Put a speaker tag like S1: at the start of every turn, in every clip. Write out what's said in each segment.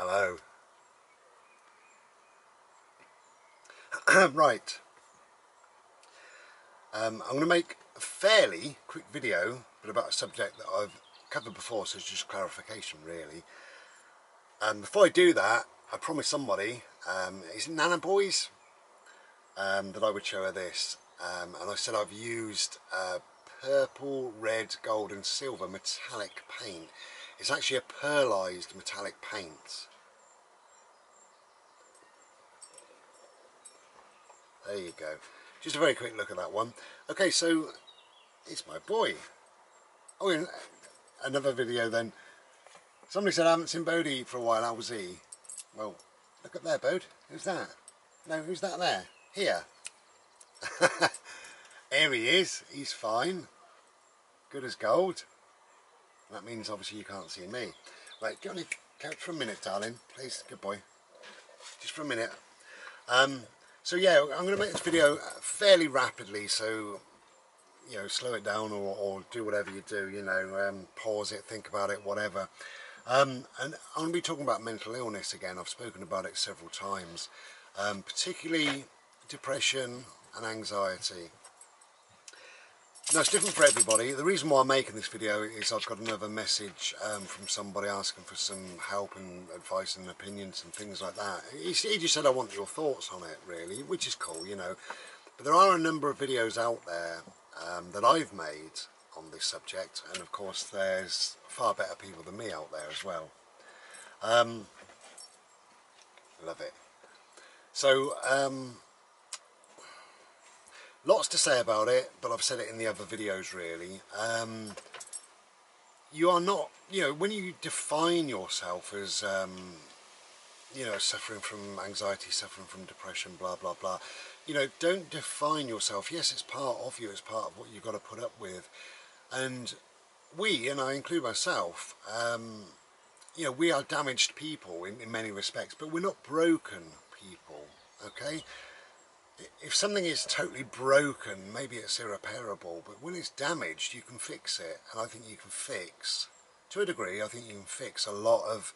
S1: Hello. Right. I'm going to make a fairly quick video, but about a subject that I've covered before, so it's just clarification really. Before I do that, I promised somebody, is it Nana Boys, that I would show her this. And I said I've used purple, red, gold and silver metallic paint. It's actually a pearlized metallic paint. There you go. Just a very quick look at that one. Okay, so it's my boy. Oh, in another video then. Somebody said I haven't seen Bodie for a while. How was he? Well, look up there, Bode. Who's that? No, who's that there? Here. Here he is. He's fine. Good as gold. That means obviously you can't see me. Right, go on your couch for a minute, darling. Please, good boy. Just for a minute. So yeah, I'm going to make this video fairly rapidly, so you know, slow it down or do whatever you do, you know, pause it, think about it, whatever. And I'm going to be talking about mental illness again. I've spoken about it several times, particularly depression and anxiety. Now, it's different for everybody. The reason why I'm making this video is I've got another message from somebody asking for some help and advice and opinions and things like that. He just said, I want your thoughts on it, really, which is cool, you know. But there are a number of videos out there that I've made on this subject, and of course there's far better people than me out there as well. Love it. So, lots to say about it, but I've said it in the other videos really. You are not, you know, when you define yourself as, you know, suffering from anxiety, suffering from depression, blah, blah, blah, you know, don't define yourself. Yes, it's part of you, it's part of what you've got to put up with. And we, and I include myself, you know, we are damaged people in many respects, but we're not broken people, okay? If something is totally broken, maybe it's irreparable, but when it's damaged, you can fix it. And I think you can fix, to a degree, I think you can fix a lot of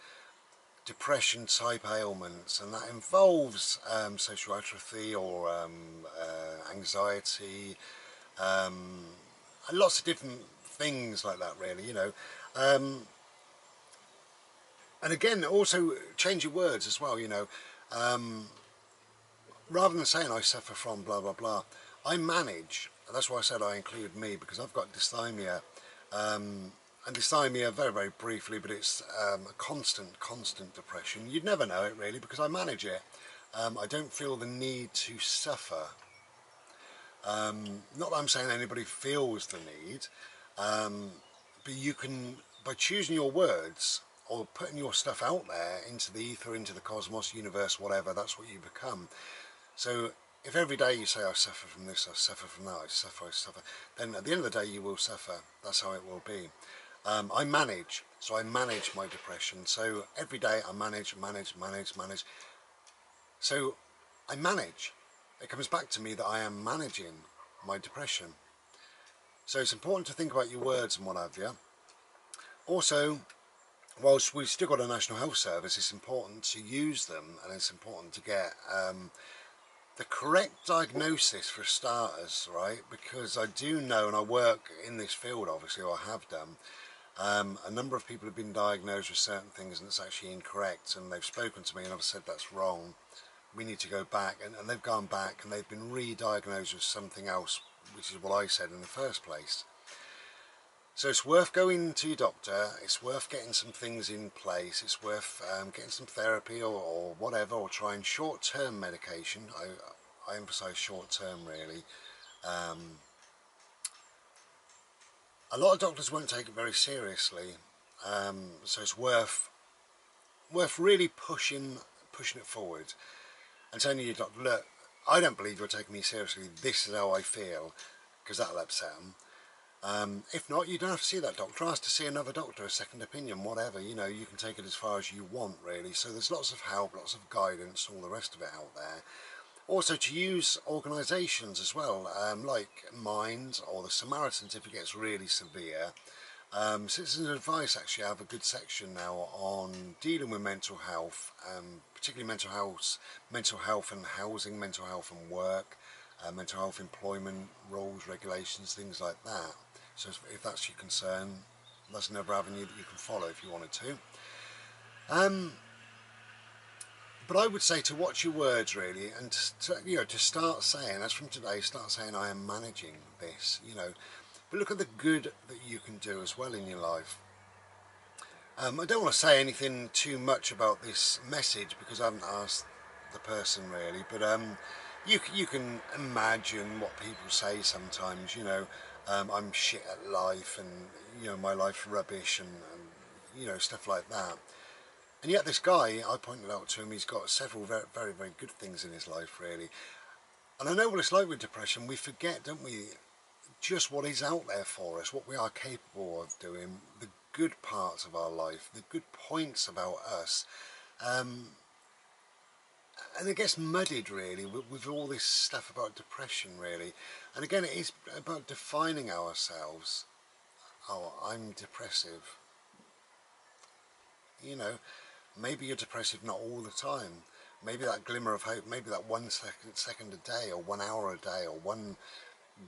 S1: depression type ailments, and that involves social atrophy or anxiety, and lots of different things like that really, you know. And again, also change your words as well, you know. Rather than saying I suffer from blah blah blah, I manage. And that's why I said I include me, because I've got dysthymia, and dysthymia, very very briefly, but it's a constant depression. You'd never know it really, because I manage it. I don't feel the need to suffer. Not that I'm saying anybody feels the need, but you can, by choosing your words or putting your stuff out there into the ether, into the cosmos, universe, whatever, that's what you become. So if every day you say I suffer from this, I suffer from that, I suffer, then at the end of the day you will suffer. That's how it will be. I manage, so I manage my depression. So every day I manage. So I manage. It comes back to me that I am managing my depression. So it's important to think about your words and what have you. Also, whilst we've still got a National Health Service, it's important to use them, and it's important to get the correct diagnosis for starters, right? Because I do know, and I work in this field obviously, or I have done, a number of people have been diagnosed with certain things and it's actually incorrect, and they've spoken to me and I've said that's wrong, we need to go back, and they've gone back and they've been re-diagnosed with something else, which is what I said in the first place. So it's worth going to your doctor, it's worth getting some things in place, it's worth getting some therapy or whatever, or trying short-term medication. I emphasise short-term really. A lot of doctors won't take it very seriously, so it's worth really pushing it forward and telling your doctor, look, I don't believe you're taking me seriously, this is how I feel, because that'll upset them. If not, you don't have to see that doctor. Ask to see another doctor, a second opinion, whatever. You know, you can take it as far as you want really. So there's lots of help, lots of guidance, all the rest of it out there. Also to use organisations as well, like Mind or the Samaritans if it gets really severe. Citizens Advice actually have a good section now on dealing with mental health, particularly mental health and housing, mental health and work, mental health employment rules, regulations, things like that. So if that's your concern, that's another avenue that you can follow if you wanted to. But I would say to watch your words really, and to start saying, as from today, start saying I am managing this, But look at the good that you can do as well in your life. I don't want to say anything too much about this message because I haven't asked the person really, but you can imagine what people say sometimes. I'm shit at life, and my life's rubbish, and stuff like that. And yet this guy, I pointed out to him, he's got several very, very, very good things in his life really. And I know what it's like with depression. We forget, don't we, just what is out there for us, what we are capable of doing, the good parts of our life, the good points about us. And it gets muddied really with all this stuff about depression really. And again, it is about defining ourselves. Oh, I'm depressive. Maybe you're depressive not all the time. Maybe that glimmer of hope, maybe that 1 second a day, or 1 hour a day, or 1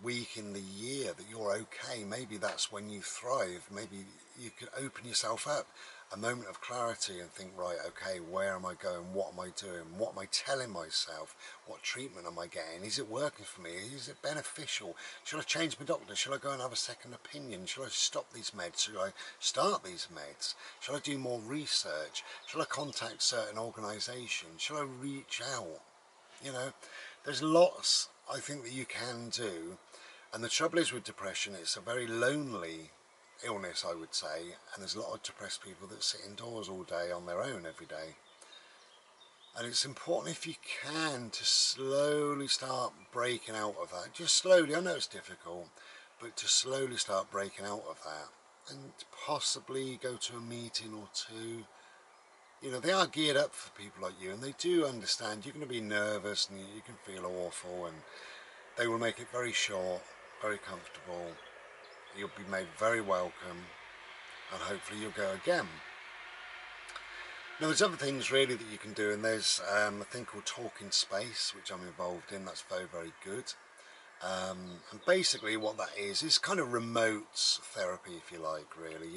S1: week in the year that you're okay, maybe that's when you thrive. Maybe you could open yourself up, a moment of clarity, and think, right, okay, where am I going, what am I doing, what am I telling myself, what treatment am I getting, is it working for me, is it beneficial, should I change my doctor, should I go and have a second opinion, should I stop these meds, should I start these meds, should I do more research, should I contact certain organisations, should I reach out? There's lots I think that you can do, and the trouble is with depression, it's a very lonely illness, I would say, and there's a lot of depressed people that sit indoors all day on their own every day. And it's important, if you can, to slowly start breaking out of that. Just slowly, I know it's difficult, but to slowly start breaking out of that, and possibly go to a meeting or two. They are geared up for people like you, and they do understand you're going to be nervous and you can feel awful, and they will make it very short, very comfortable. You'll be made very welcome, and hopefully you'll go again. Now there's other things really that you can do, and there's a thing called Talking Space, which I'm involved in. That's very, very good. And basically what that is kind of remote therapy, if you like, really.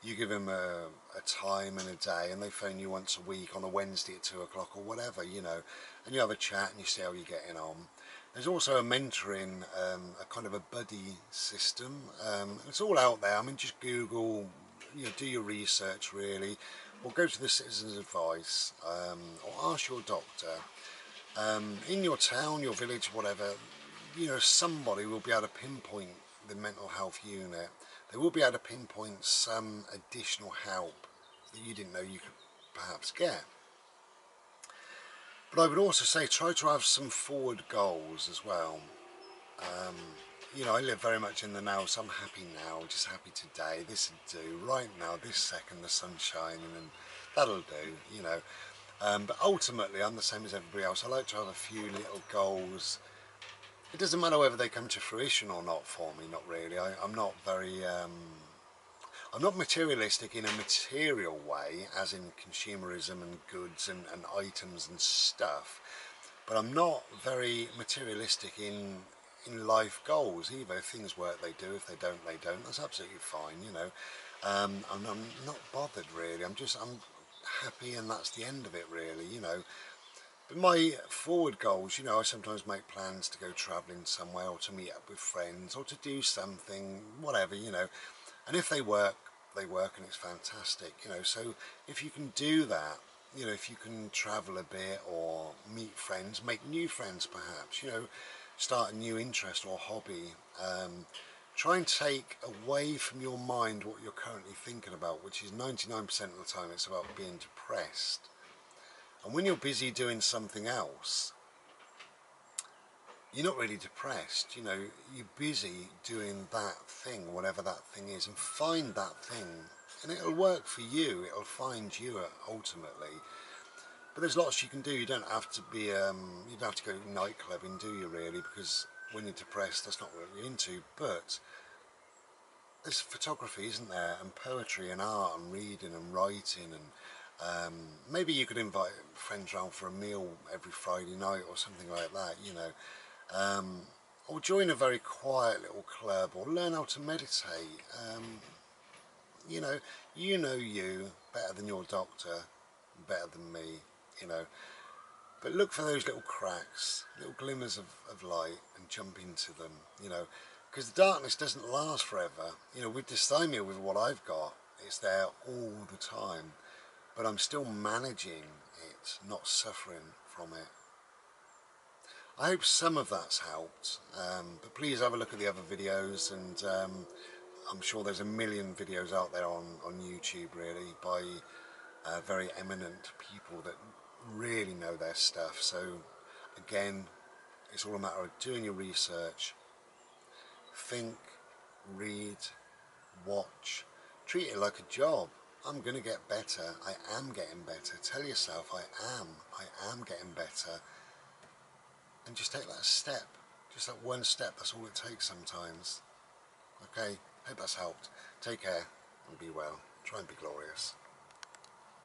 S1: You give them a time and a day, and they phone you once a week on a Wednesday at 2 o'clock or whatever, and you have a chat and you see how you're getting on. There's also a mentoring, a kind of a buddy system. It's all out there. I mean, just Google, do your research really, or go to the Citizens Advice, or ask your doctor. In your town, your village, whatever, somebody will be able to pinpoint the mental health unit. They will be able to pinpoint some additional help that you didn't know you could perhaps get. But I would also say try to have some forward goals as well. I live very much in the now, so I'm happy now, just happy today. This will do, right now, this second, the sun's shining, and that'll do, But ultimately, I'm the same as everybody else. I like to have a few little goals. It doesn't matter whether they come to fruition or not for me, not really. I'm not very... I'm not materialistic in a material way, as in consumerism and goods and items and stuff, but I'm not very materialistic in life goals either. If things work, they do. If they don't, they don't. That's absolutely fine, I'm not bothered really. I'm happy, and that's the end of it really, But my forward goals, I sometimes make plans to go travelling somewhere, or to meet up with friends, or to do something, whatever, And if they work, and it's fantastic, So if you can do that, if you can travel a bit or meet friends, make new friends perhaps, start a new interest or hobby. Try and take away from your mind what you're currently thinking about, which is 99% of the time it's about being depressed. And when you're busy doing something else, you're not really depressed, you're busy doing that thing, whatever that thing is, and find that thing, and it'll work for you, it'll find you ultimately. But there's lots you can do. You don't have to be, you don't have to go nightclubbing, do you really, because when you're depressed, that's not what you're into. But there's photography, isn't there, and poetry and art and reading and writing, and maybe you could invite friends round for a meal every Friday night or something like that, you know, or join a very quiet little club, or learn how to meditate. You know, you better than your doctor, better than me, you know. But look for those little cracks, little glimmers of light, and jump into them, you know, because the darkness doesn't last forever. You know, with dysthymia, with what I've got, it's there all the time, but I'm still managing it, not suffering from it. I hope some of that's helped, but please have a look at the other videos, and I'm sure there's a million videos out there on YouTube, really, by very eminent people that really know their stuff. So again, it's all a matter of doing your research, think, read, watch, treat it like a job. I'm going to get better, I am getting better. Tell yourself I am getting better, and just take that step, just that one step. That's all it takes sometimes. Okay, hope that's helped. Take care and be well. Try and be glorious.